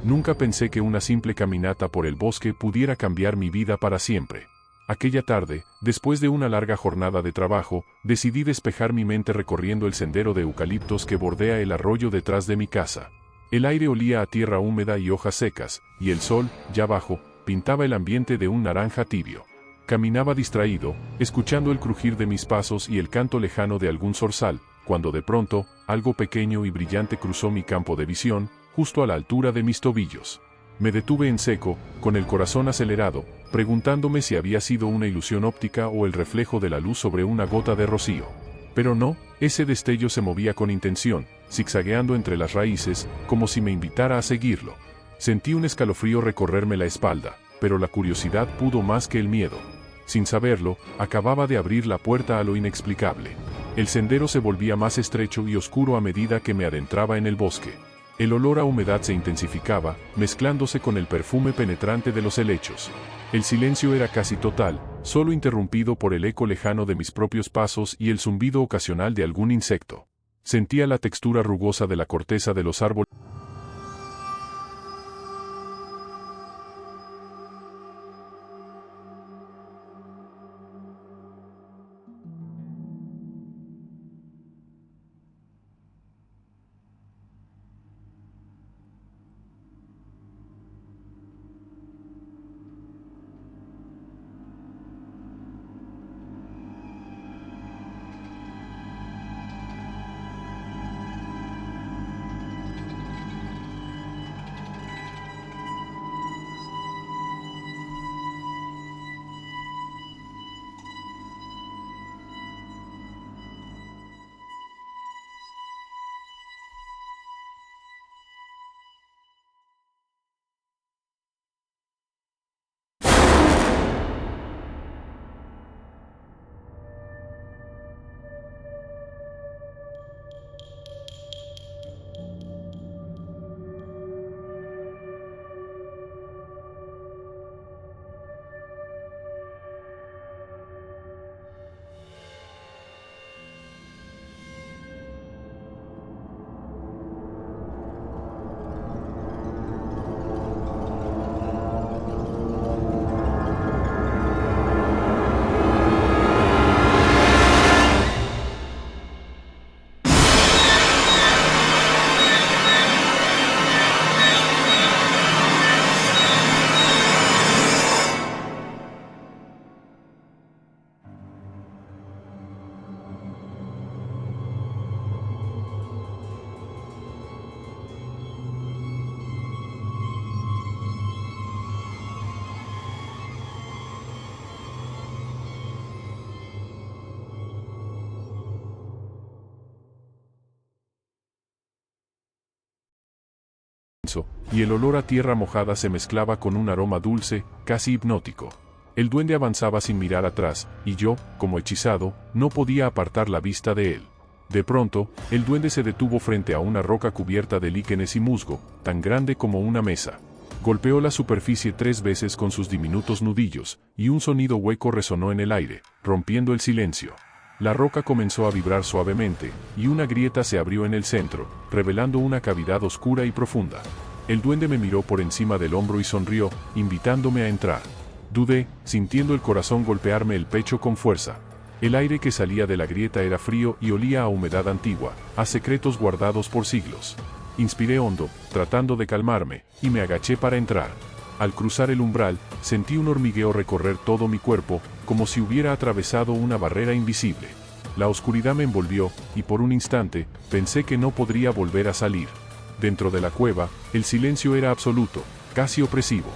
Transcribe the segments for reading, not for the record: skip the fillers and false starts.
Nunca pensé que una simple caminata por el bosque pudiera cambiar mi vida para siempre. Aquella tarde, después de una larga jornada de trabajo, decidí despejar mi mente recorriendo el sendero de eucaliptos que bordea el arroyo detrás de mi casa. El aire olía a tierra húmeda y hojas secas, y el sol, ya bajo, pintaba el ambiente de un naranja tibio. Caminaba distraído, escuchando el crujir de mis pasos y el canto lejano de algún zorzal, cuando de pronto, algo pequeño y brillante cruzó mi campo de visión, justo a la altura de mis tobillos. Me detuve en seco, con el corazón acelerado, preguntándome si había sido una ilusión óptica o el reflejo de la luz sobre una gota de rocío. Pero no, ese destello se movía con intención, zigzagueando entre las raíces, como si me invitara a seguirlo. Sentí un escalofrío recorrerme la espalda, pero la curiosidad pudo más que el miedo. Sin saberlo, acababa de abrir la puerta a lo inexplicable. El sendero se volvía más estrecho y oscuro a medida que me adentraba en el bosque. El olor a humedad se intensificaba, mezclándose con el perfume penetrante de los helechos. El silencio era casi total, solo interrumpido por el eco lejano de mis propios pasos y el zumbido ocasional de algún insecto. Sentía la textura rugosa de la corteza de los árboles. Y el olor a tierra mojada se mezclaba con un aroma dulce, casi hipnótico. El duende avanzaba sin mirar atrás, y yo, como hechizado, no podía apartar la vista de él. De pronto, el duende se detuvo frente a una roca cubierta de líquenes y musgo, tan grande como una mesa. Golpeó la superficie 3 veces con sus diminutos nudillos, y un sonido hueco resonó en el aire, rompiendo el silencio. La roca comenzó a vibrar suavemente, y una grieta se abrió en el centro, revelando una cavidad oscura y profunda. El duende me miró por encima del hombro y sonrió, invitándome a entrar. Dudé, sintiendo el corazón golpearme el pecho con fuerza. El aire que salía de la grieta era frío y olía a humedad antigua, a secretos guardados por siglos. Inspiré hondo, tratando de calmarme, y me agaché para entrar. Al cruzar el umbral, sentí un hormigueo recorrer todo mi cuerpo, como si hubiera atravesado una barrera invisible. La oscuridad me envolvió, y por un instante, pensé que no podría volver a salir. Dentro de la cueva, el silencio era absoluto, casi opresivo.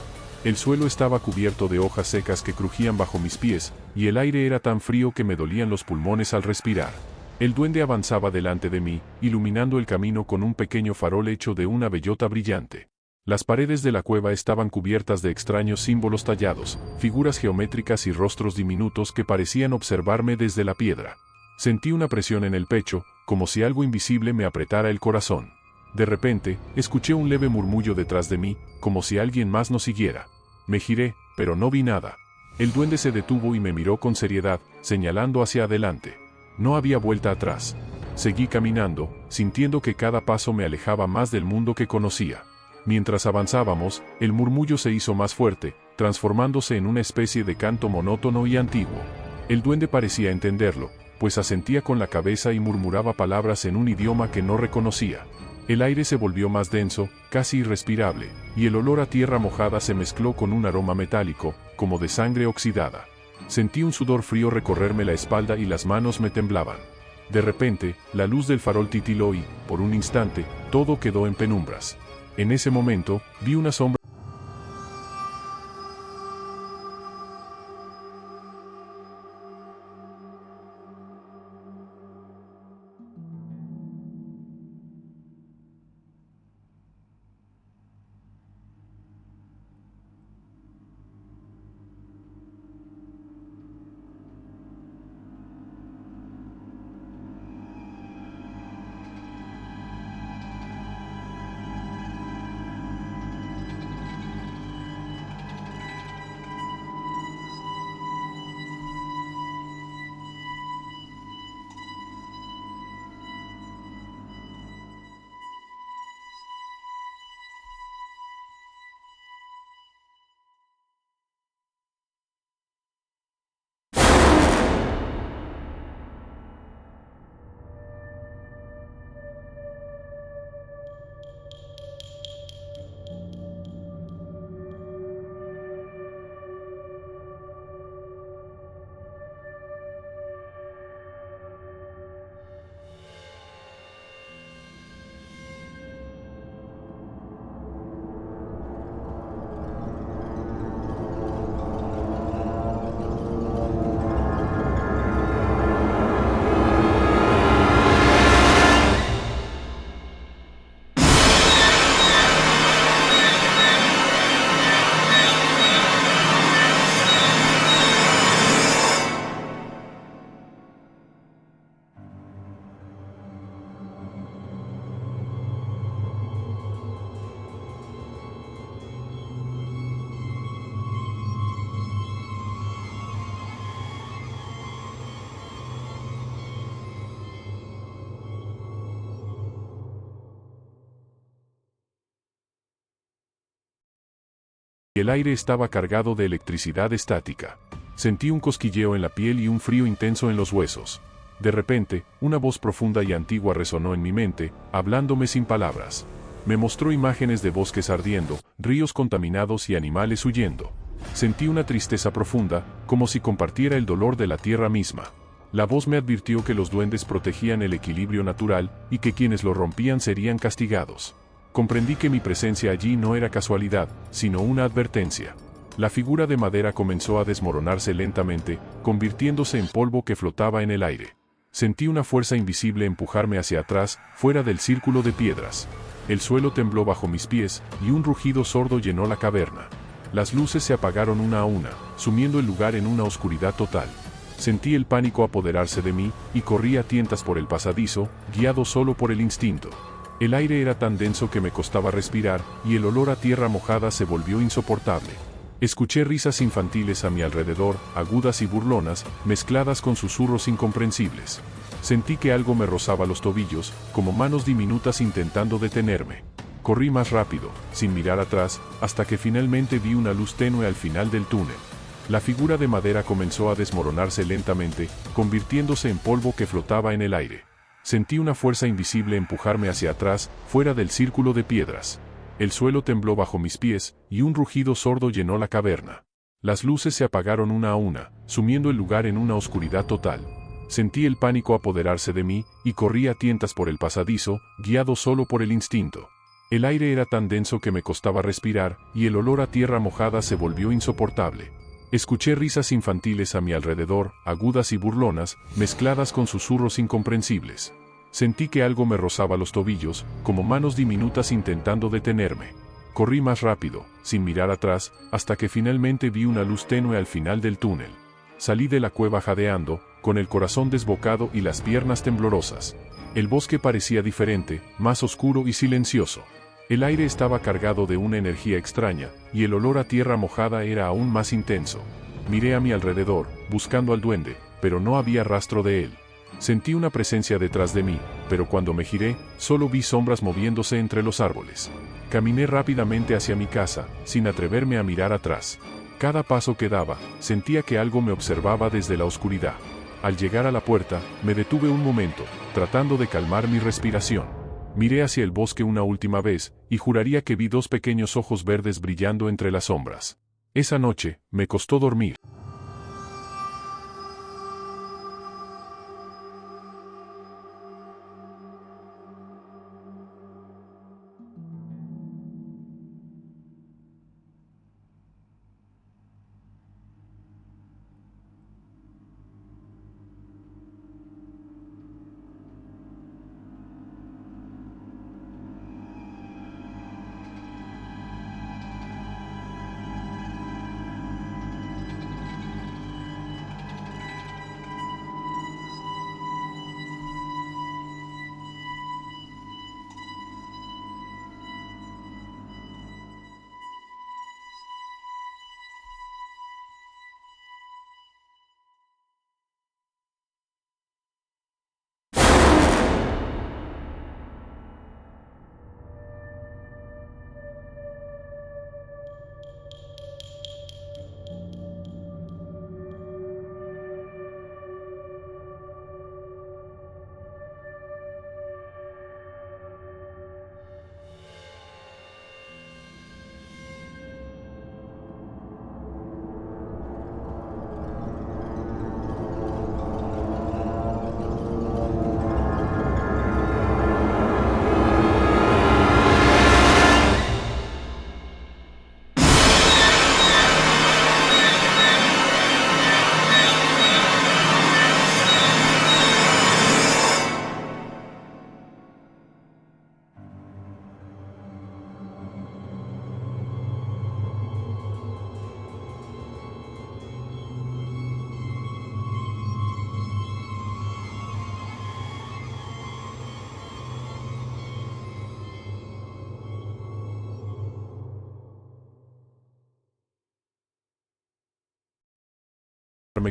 El suelo estaba cubierto de hojas secas que crujían bajo mis pies, y el aire era tan frío que me dolían los pulmones al respirar. El duende avanzaba delante de mí, iluminando el camino con un pequeño farol hecho de una bellota brillante. Las paredes de la cueva estaban cubiertas de extraños símbolos tallados, figuras geométricas y rostros diminutos que parecían observarme desde la piedra. Sentí una presión en el pecho, como si algo invisible me apretara el corazón. De repente, escuché un leve murmullo detrás de mí, como si alguien más nos siguiera. Me giré, pero no vi nada. El duende se detuvo y me miró con seriedad, señalando hacia adelante. No había vuelta atrás. Seguí caminando, sintiendo que cada paso me alejaba más del mundo que conocía. Mientras avanzábamos, el murmullo se hizo más fuerte, transformándose en una especie de canto monótono y antiguo. El duende parecía entenderlo, pues asentía con la cabeza y murmuraba palabras en un idioma que no reconocía. El aire se volvió más denso, casi irrespirable, y el olor a tierra mojada se mezcló con un aroma metálico, como de sangre oxidada. Sentí un sudor frío recorrerme la espalda y las manos me temblaban. De repente, la luz del farol titiló y, por un instante, todo quedó en penumbras. En ese momento, vi una sombra. El aire estaba cargado de electricidad estática. Sentí un cosquilleo en la piel y un frío intenso en los huesos. De repente, una voz profunda y antigua resonó en mi mente, hablándome sin palabras. Me mostró imágenes de bosques ardiendo, ríos contaminados y animales huyendo. Sentí una tristeza profunda, como si compartiera el dolor de la tierra misma. La voz me advirtió que los duendes protegían el equilibrio natural y que quienes lo rompían serían castigados. Comprendí que mi presencia allí no era casualidad, sino una advertencia. La figura de madera comenzó a desmoronarse lentamente, convirtiéndose en polvo que flotaba en el aire. Sentí una fuerza invisible empujarme hacia atrás, fuera del círculo de piedras. El suelo tembló bajo mis pies, y un rugido sordo llenó la caverna. Las luces se apagaron una a una, sumiendo el lugar en una oscuridad total. Sentí el pánico apoderarse de mí, y corrí a tientas por el pasadizo, guiado solo por el instinto. El aire era tan denso que me costaba respirar, y el olor a tierra mojada se volvió insoportable. Escuché risas infantiles a mi alrededor, agudas y burlonas, mezcladas con susurros incomprensibles. Sentí que algo me rozaba los tobillos, como manos diminutas intentando detenerme. Corrí más rápido, sin mirar atrás, hasta que finalmente vi una luz tenue al final del túnel. La figura de madera comenzó a desmoronarse lentamente, convirtiéndose en polvo que flotaba en el aire. Sentí una fuerza invisible empujarme hacia atrás, fuera del círculo de piedras. El suelo tembló bajo mis pies, y un rugido sordo llenó la caverna. Las luces se apagaron una a una, sumiendo el lugar en una oscuridad total. Sentí el pánico apoderarse de mí, y corrí a tientas por el pasadizo, guiado solo por el instinto. El aire era tan denso que me costaba respirar, y el olor a tierra mojada se volvió insoportable. Escuché risas infantiles a mi alrededor, agudas y burlonas, mezcladas con susurros incomprensibles. Sentí que algo me rozaba los tobillos, como manos diminutas intentando detenerme. Corrí más rápido, sin mirar atrás, hasta que finalmente vi una luz tenue al final del túnel. Salí de la cueva jadeando, con el corazón desbocado y las piernas temblorosas. El bosque parecía diferente, más oscuro y silencioso. El aire estaba cargado de una energía extraña, y el olor a tierra mojada era aún más intenso. Miré a mi alrededor, buscando al duende, pero no había rastro de él. Sentí una presencia detrás de mí, pero cuando me giré, solo vi sombras moviéndose entre los árboles. Caminé rápidamente hacia mi casa, sin atreverme a mirar atrás. Cada paso que daba, sentía que algo me observaba desde la oscuridad. Al llegar a la puerta, me detuve un momento, tratando de calmar mi respiración. Miré hacia el bosque una última vez, y juraría que vi dos pequeños ojos verdes brillando entre las sombras. Esa noche, me costó dormir.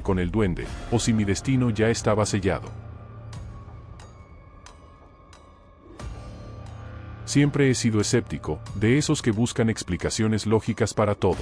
Con el duende, o si mi destino ya estaba sellado. Siempre he sido escéptico, de esos que buscan explicaciones lógicas para todo.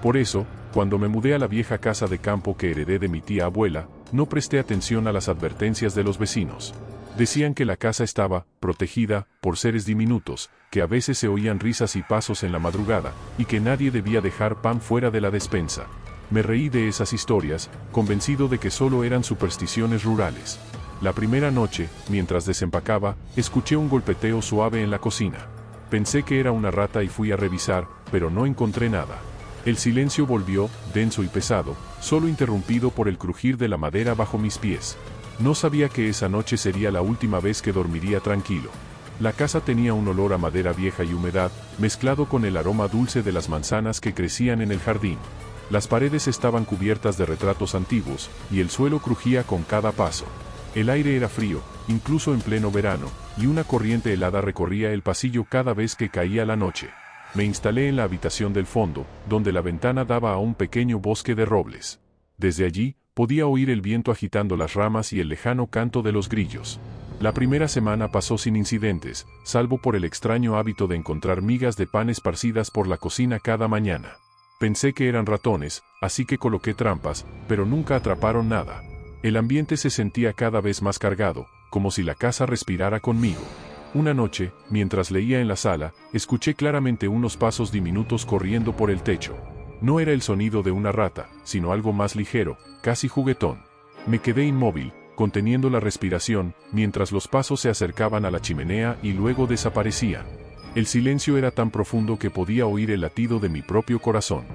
Por eso, cuando me mudé a la vieja casa de campo que heredé de mi tía abuela, no presté atención a las advertencias de los vecinos. Decían que la casa estaba protegida por seres diminutos, que a veces se oían risas y pasos en la madrugada, y que nadie debía dejar pan fuera de la despensa. Me reí de esas historias, convencido de que solo eran supersticiones rurales. La primera noche, mientras desempacaba, escuché un golpeteo suave en la cocina. Pensé que era una rata y fui a revisar, pero no encontré nada. El silencio volvió, denso y pesado, solo interrumpido por el crujir de la madera bajo mis pies. No sabía que esa noche sería la última vez que dormiría tranquilo. La casa tenía un olor a madera vieja y humedad, mezclado con el aroma dulce de las manzanas que crecían en el jardín. Las paredes estaban cubiertas de retratos antiguos, y el suelo crujía con cada paso. El aire era frío, incluso en pleno verano, y una corriente helada recorría el pasillo cada vez que caía la noche. Me instalé en la habitación del fondo, donde la ventana daba a un pequeño bosque de robles. Desde allí, podía oír el viento agitando las ramas y el lejano canto de los grillos. La primera semana pasó sin incidentes, salvo por el extraño hábito de encontrar migas de pan esparcidas por la cocina cada mañana. Pensé que eran ratones, así que coloqué trampas, pero nunca atraparon nada. El ambiente se sentía cada vez más cargado, como si la casa respirara conmigo. Una noche, mientras leía en la sala, escuché claramente unos pasos diminutos corriendo por el techo. No era el sonido de una rata, sino algo más ligero, casi juguetón. Me quedé inmóvil, conteniendo la respiración, mientras los pasos se acercaban a la chimenea y luego desaparecían. El silencio era tan profundo que podía oír el latido de mi propio corazón.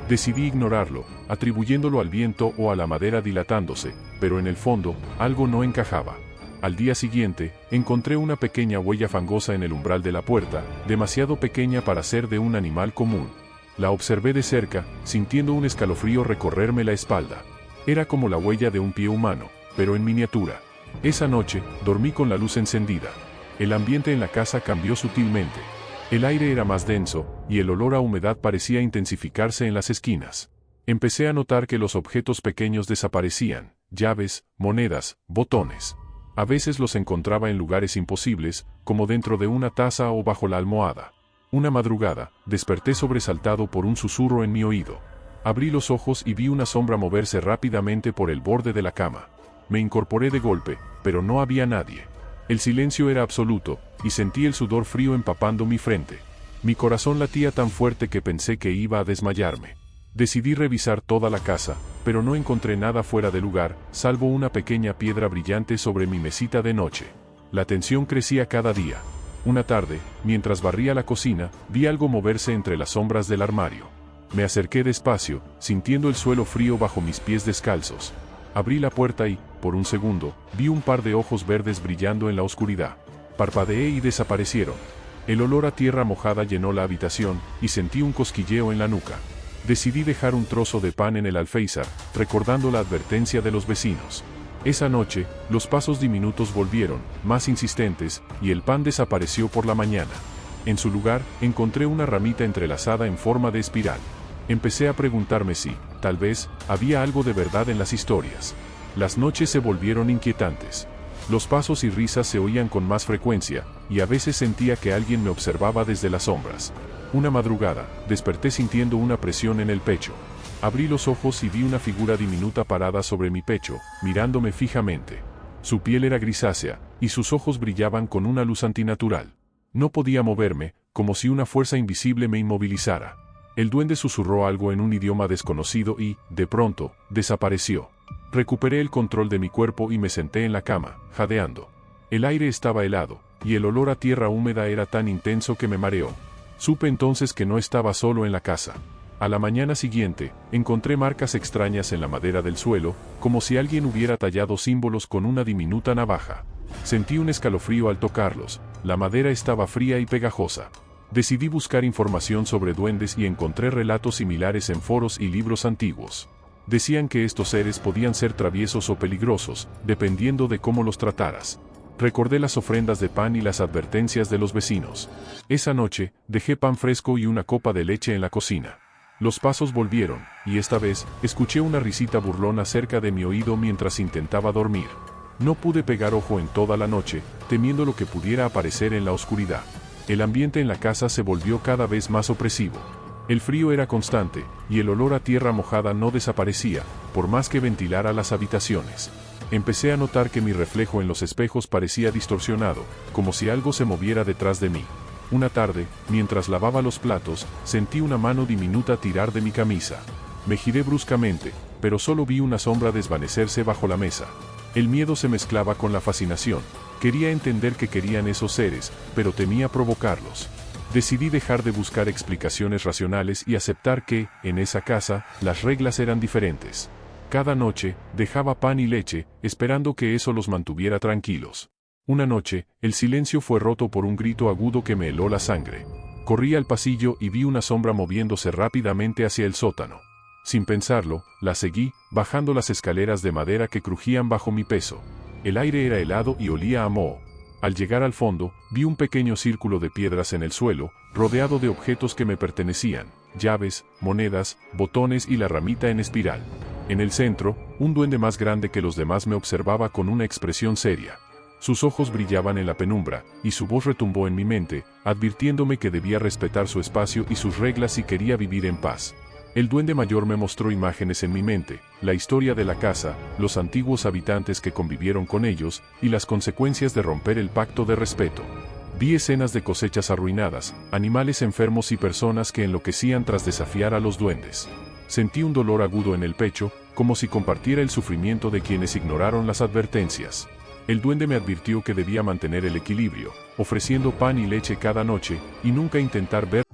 Decidí ignorarlo, atribuyéndolo al viento o a la madera dilatándose, pero en el fondo, algo no encajaba. Al día siguiente, encontré una pequeña huella fangosa en el umbral de la puerta, demasiado pequeña para ser de un animal común. La observé de cerca, sintiendo un escalofrío recorrerme la espalda. Era como la huella de un pie humano, pero en miniatura. Esa noche, dormí con la luz encendida. El ambiente en la casa cambió sutilmente. El aire era más denso, y el olor a humedad parecía intensificarse en las esquinas. Empecé a notar que los objetos pequeños desaparecían, llaves, monedas, botones. A veces los encontraba en lugares imposibles, como dentro de una taza o bajo la almohada. Una madrugada, desperté sobresaltado por un susurro en mi oído. Abrí los ojos y vi una sombra moverse rápidamente por el borde de la cama. Me incorporé de golpe, pero no había nadie. El silencio era absoluto, y sentí el sudor frío empapando mi frente. Mi corazón latía tan fuerte que pensé que iba a desmayarme. Decidí revisar toda la casa, pero no encontré nada fuera de lugar, salvo una pequeña piedra brillante sobre mi mesita de noche. La tensión crecía cada día. Una tarde, mientras barría la cocina, vi algo moverse entre las sombras del armario. Me acerqué despacio, sintiendo el suelo frío bajo mis pies descalzos. Abrí la puerta y, por un segundo, vi un par de ojos verdes brillando en la oscuridad. Parpadeé y desaparecieron. El olor a tierra mojada llenó la habitación, y sentí un cosquilleo en la nuca. Decidí dejar un trozo de pan en el alféizar, recordando la advertencia de los vecinos. Esa noche, los pasos diminutos volvieron, más insistentes, y el pan desapareció por la mañana. En su lugar, encontré una ramita entrelazada en forma de espiral. Empecé a preguntarme si, tal vez, había algo de verdad en las historias. Las noches se volvieron inquietantes. Los pasos y risas se oían con más frecuencia, y a veces sentía que alguien me observaba desde las sombras. Una madrugada, desperté sintiendo una presión en el pecho. Abrí los ojos y vi una figura diminuta parada sobre mi pecho, mirándome fijamente. Su piel era grisácea, y sus ojos brillaban con una luz antinatural. No podía moverme, como si una fuerza invisible me inmovilizara. El duende susurró algo en un idioma desconocido y, de pronto, desapareció. Recuperé el control de mi cuerpo y me senté en la cama, jadeando. El aire estaba helado, y el olor a tierra húmeda era tan intenso que me mareó. Supe entonces que no estaba solo en la casa. A la mañana siguiente, encontré marcas extrañas en la madera del suelo, como si alguien hubiera tallado símbolos con una diminuta navaja. Sentí un escalofrío al tocarlos, la madera estaba fría y pegajosa. Decidí buscar información sobre duendes y encontré relatos similares en foros y libros antiguos. Decían que estos seres podían ser traviesos o peligrosos, dependiendo de cómo los trataras. Recordé las ofrendas de pan y las advertencias de los vecinos. Esa noche, dejé pan fresco y una copa de leche en la cocina. Los pasos volvieron, y esta vez, escuché una risita burlona cerca de mi oído mientras intentaba dormir. No pude pegar ojo en toda la noche, temiendo lo que pudiera aparecer en la oscuridad. El ambiente en la casa se volvió cada vez más opresivo. El frío era constante, y el olor a tierra mojada no desaparecía, por más que ventilara las habitaciones. Empecé a notar que mi reflejo en los espejos parecía distorsionado, como si algo se moviera detrás de mí. Una tarde, mientras lavaba los platos, sentí una mano diminuta tirar de mi camisa. Me giré bruscamente, pero solo vi una sombra desvanecerse bajo la mesa. El miedo se mezclaba con la fascinación. Quería entender qué querían esos seres, pero temía provocarlos. Decidí dejar de buscar explicaciones racionales y aceptar que, en esa casa, las reglas eran diferentes. Cada noche, dejaba pan y leche, esperando que eso los mantuviera tranquilos. Una noche, el silencio fue roto por un grito agudo que me heló la sangre. Corrí al pasillo y vi una sombra moviéndose rápidamente hacia el sótano. Sin pensarlo, la seguí, bajando las escaleras de madera que crujían bajo mi peso. El aire era helado y olía a moho. Al llegar al fondo, vi un pequeño círculo de piedras en el suelo, rodeado de objetos que me pertenecían: llaves, monedas, botones y la ramita en espiral. En el centro, un duende más grande que los demás me observaba con una expresión seria. Sus ojos brillaban en la penumbra, y su voz retumbó en mi mente, advirtiéndome que debía respetar su espacio y sus reglas si quería vivir en paz. El duende mayor me mostró imágenes en mi mente, la historia de la casa, los antiguos habitantes que convivieron con ellos, y las consecuencias de romper el pacto de respeto. Vi escenas de cosechas arruinadas, animales enfermos y personas que enloquecían tras desafiar a los duendes. Sentí un dolor agudo en el pecho, como si compartiera el sufrimiento de quienes ignoraron las advertencias. El duende me advirtió que debía mantener el equilibrio, ofreciendo pan y leche cada noche, y nunca intentar ver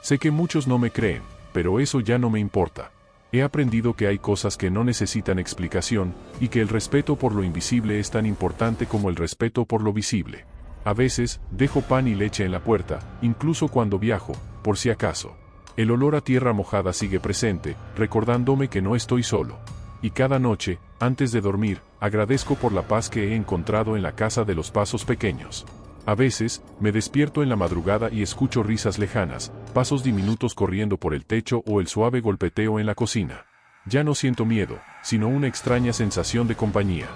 Sé que muchos no me creen, pero eso ya no me importa. He aprendido que hay cosas que no necesitan explicación, y que el respeto por lo invisible es tan importante como el respeto por lo visible. A veces, dejo pan y leche en la puerta, incluso cuando viajo, por si acaso. El olor a tierra mojada sigue presente, recordándome que no estoy solo. Y cada noche, antes de dormir, agradezco por la paz que he encontrado en la casa de los pasos pequeños. A veces, me despierto en la madrugada y escucho risas lejanas, pasos diminutos corriendo por el techo o el suave golpeteo en la cocina. Ya no siento miedo, sino una extraña sensación de compañía.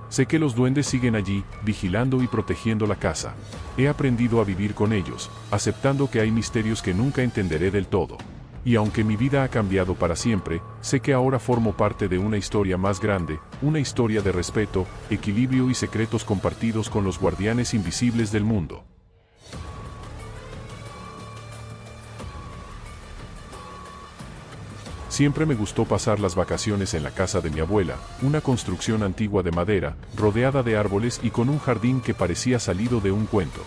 Sé que los duendes siguen allí, vigilando y protegiendo la casa. He aprendido a vivir con ellos, aceptando que hay misterios que nunca entenderé del todo. Y aunque mi vida ha cambiado para siempre, sé que ahora formo parte de una historia más grande, una historia de respeto, equilibrio y secretos compartidos con los guardianes invisibles del mundo. Siempre me gustó pasar las vacaciones en la casa de mi abuela, una construcción antigua de madera, rodeada de árboles y con un jardín que parecía salido de un cuento.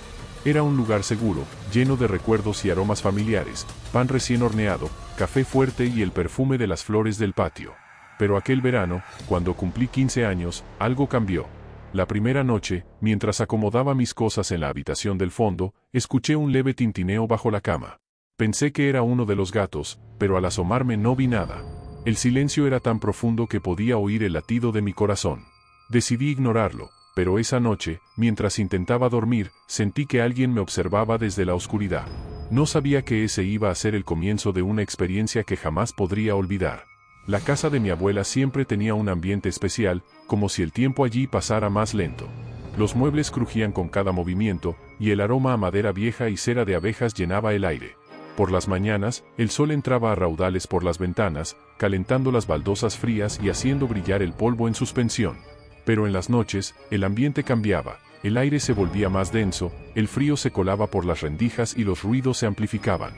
Era un lugar seguro, lleno de recuerdos y aromas familiares, pan recién horneado, café fuerte y el perfume de las flores del patio. Pero aquel verano, cuando cumplí 15 años, algo cambió. La primera noche, mientras acomodaba mis cosas en la habitación del fondo, escuché un leve tintineo bajo la cama. Pensé que era uno de los gatos, pero al asomarme no vi nada. El silencio era tan profundo que podía oír el latido de mi corazón. Decidí ignorarlo. Pero esa noche, mientras intentaba dormir, sentí que alguien me observaba desde la oscuridad. No sabía que ese iba a ser el comienzo de una experiencia que jamás podría olvidar. La casa de mi abuela siempre tenía un ambiente especial, como si el tiempo allí pasara más lento. Los muebles crujían con cada movimiento, y el aroma a madera vieja y cera de abejas llenaba el aire. Por las mañanas, el sol entraba a raudales por las ventanas, calentando las baldosas frías y haciendo brillar el polvo en suspensión. Pero en las noches, el ambiente cambiaba, el aire se volvía más denso, el frío se colaba por las rendijas y los ruidos se amplificaban.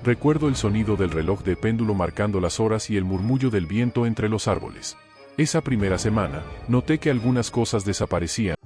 Recuerdo el sonido del reloj de péndulo marcando las horas y el murmullo del viento entre los árboles. Esa primera semana, noté que algunas cosas desaparecían.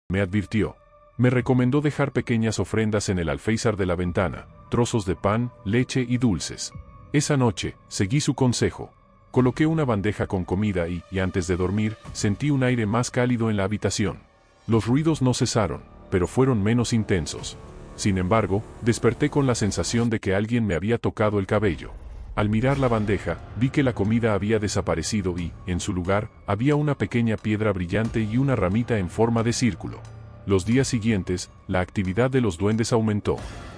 Me advirtió. Me recomendó dejar pequeñas ofrendas en el alféizar de la ventana, trozos de pan, leche y dulces. Esa noche, seguí su consejo. Coloqué una bandeja con comida y antes de dormir, sentí un aire más cálido en la habitación. Los ruidos no cesaron, pero fueron menos intensos. Sin embargo, desperté con la sensación de que alguien me había tocado el cabello. Al mirar la bandeja, vi que la comida había desaparecido y, en su lugar, había una pequeña piedra brillante y una ramita en forma de círculo. Los días siguientes, la actividad de los duendes aumentó.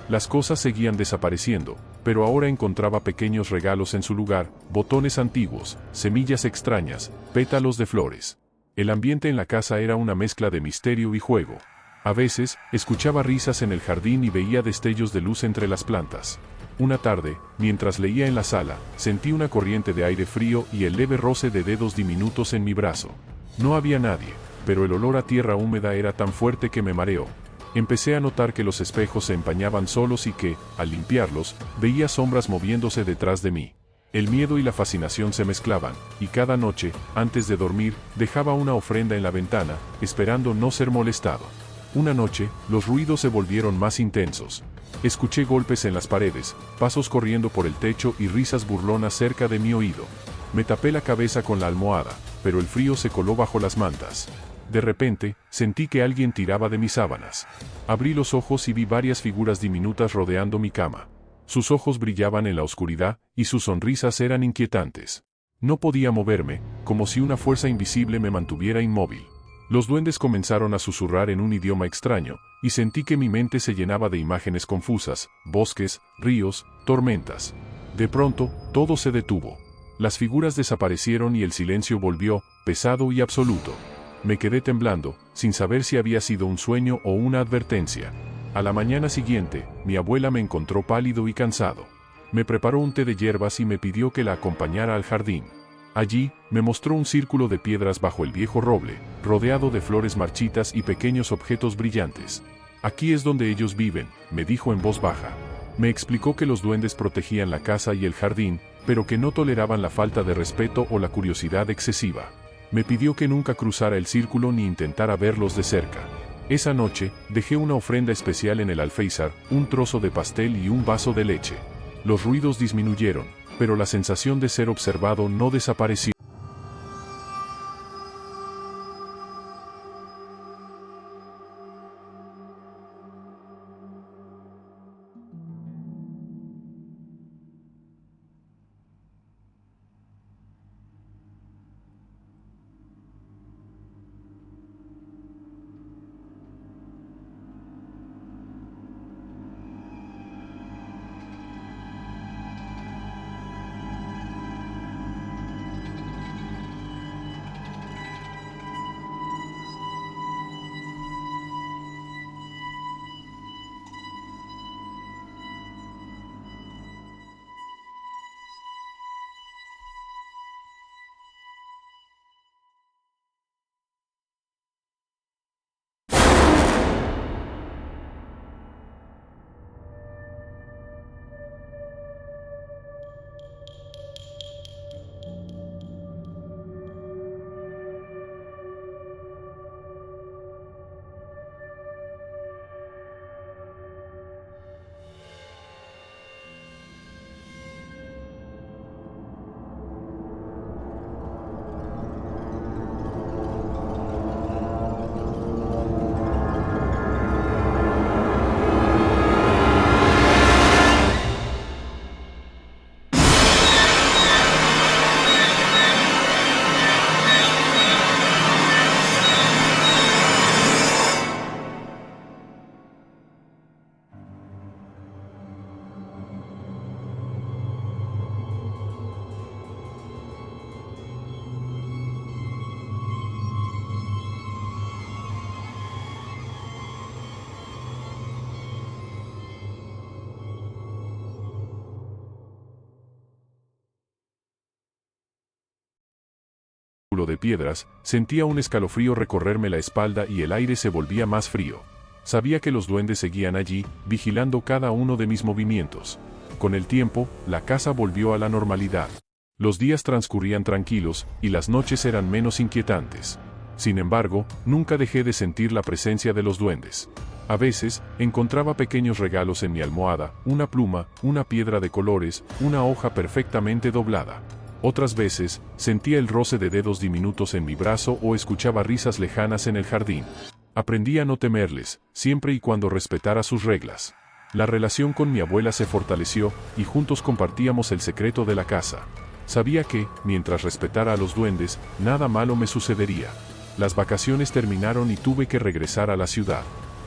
Las cosas seguían desapareciendo, pero ahora encontraba pequeños regalos en su lugar, botones antiguos, semillas extrañas, pétalos de flores. El ambiente en la casa era una mezcla de misterio y juego. A veces, escuchaba risas en el jardín y veía destellos de luz entre las plantas. Una tarde, mientras leía en la sala, sentí una corriente de aire frío y el leve roce de dedos diminutos en mi brazo. No había nadie, pero el olor a tierra húmeda era tan fuerte que me mareó. Empecé a notar que los espejos se empañaban solos y que, al limpiarlos, veía sombras moviéndose detrás de mí. El miedo y la fascinación se mezclaban, y cada noche, antes de dormir, dejaba una ofrenda en la ventana, esperando no ser molestado. Una noche, los ruidos se volvieron más intensos. Escuché golpes en las paredes, pasos corriendo por el techo y risas burlonas cerca de mi oído. Me tapé la cabeza con la almohada, pero el frío se coló bajo las mantas. De repente, sentí que alguien tiraba de mis sábanas. Abrí los ojos y vi varias figuras diminutas rodeando mi cama. Sus ojos brillaban en la oscuridad, y sus sonrisas eran inquietantes. No podía moverme, como si una fuerza invisible me mantuviera inmóvil. Los duendes comenzaron a susurrar en un idioma extraño, y sentí que mi mente se llenaba de imágenes confusas, bosques, ríos, tormentas. De pronto, todo se detuvo. Las figuras desaparecieron y el silencio volvió, pesado y absoluto. Me quedé temblando, sin saber si había sido un sueño o una advertencia. A la mañana siguiente, mi abuela me encontró pálido y cansado. Me preparó un té de hierbas y me pidió que la acompañara al jardín. Allí, me mostró un círculo de piedras bajo el viejo roble, rodeado de flores marchitas y pequeños objetos brillantes. Aquí es donde ellos viven, me dijo en voz baja. Me explicó que los duendes protegían la casa y el jardín, pero que no toleraban la falta de respeto o la curiosidad excesiva. Me pidió que nunca cruzara el círculo ni intentara verlos de cerca. Esa noche, dejé una ofrenda especial en el alféizar, un trozo de pastel y un vaso de leche. Los ruidos disminuyeron, pero la sensación de ser observado no desapareció. De piedras, sentía un escalofrío recorrerme la espalda y el aire se volvía más frío. Sabía que los duendes seguían allí, vigilando cada uno de mis movimientos. Con el tiempo, la casa volvió a la normalidad. Los días transcurrían tranquilos, y las noches eran menos inquietantes. Sin embargo, nunca dejé de sentir la presencia de los duendes. A veces, encontraba pequeños regalos en mi almohada, una pluma, una piedra de colores, una hoja perfectamente doblada. Otras veces, sentía el roce de dedos diminutos en mi brazo o escuchaba risas lejanas en el jardín. Aprendí a no temerles, siempre y cuando respetara sus reglas. La relación con mi abuela se fortaleció, y juntos compartíamos el secreto de la casa. Sabía que, mientras respetara a los duendes, nada malo me sucedería. Las vacaciones terminaron y tuve que regresar a la ciudad.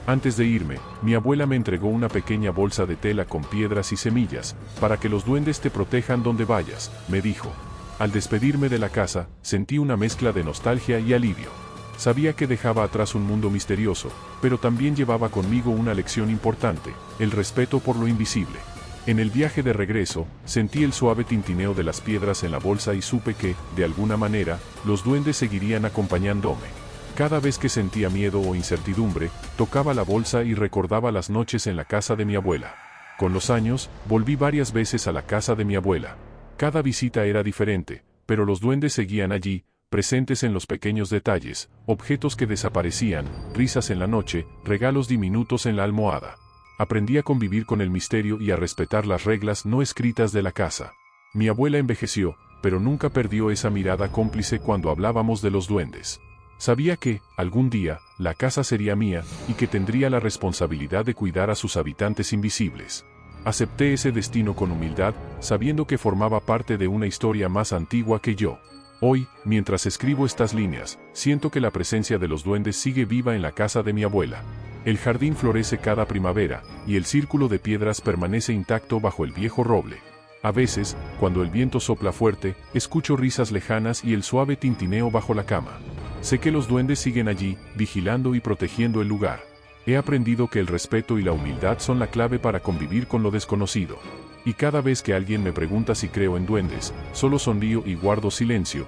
Antes de irme, mi abuela me entregó una pequeña bolsa de tela con piedras y semillas, para que los duendes te protejan donde vayas, me dijo. Al despedirme de la casa, sentí una mezcla de nostalgia y alivio. Sabía que dejaba atrás un mundo misterioso, pero también llevaba conmigo una lección importante, el respeto por lo invisible. En el viaje de regreso, sentí el suave tintineo de las piedras en la bolsa y supe que, de alguna manera, los duendes seguirían acompañándome. Cada vez que sentía miedo o incertidumbre, tocaba la bolsa y recordaba las noches en la casa de mi abuela. Con los años, volví varias veces a la casa de mi abuela. Cada visita era diferente, pero los duendes seguían allí, presentes en los pequeños detalles, objetos que desaparecían, risas en la noche, regalos diminutos en la almohada. Aprendí a convivir con el misterio y a respetar las reglas no escritas de la casa. Mi abuela envejeció, pero nunca perdió esa mirada cómplice cuando hablábamos de los duendes. Sabía que, algún día, la casa sería mía, y que tendría la responsabilidad de cuidar a sus habitantes invisibles. Acepté ese destino con humildad, sabiendo que formaba parte de una historia más antigua que yo. Hoy, mientras escribo estas líneas, siento que la presencia de los duendes sigue viva en la casa de mi abuela. El jardín florece cada primavera, y el círculo de piedras permanece intacto bajo el viejo roble. A veces, cuando el viento sopla fuerte, escucho risas lejanas y el suave tintineo bajo la cama. Sé que los duendes siguen allí, vigilando y protegiendo el lugar. He aprendido que el respeto y la humildad son la clave para convivir con lo desconocido. Y cada vez que alguien me pregunta si creo en duendes, solo sonrío y guardo silencio,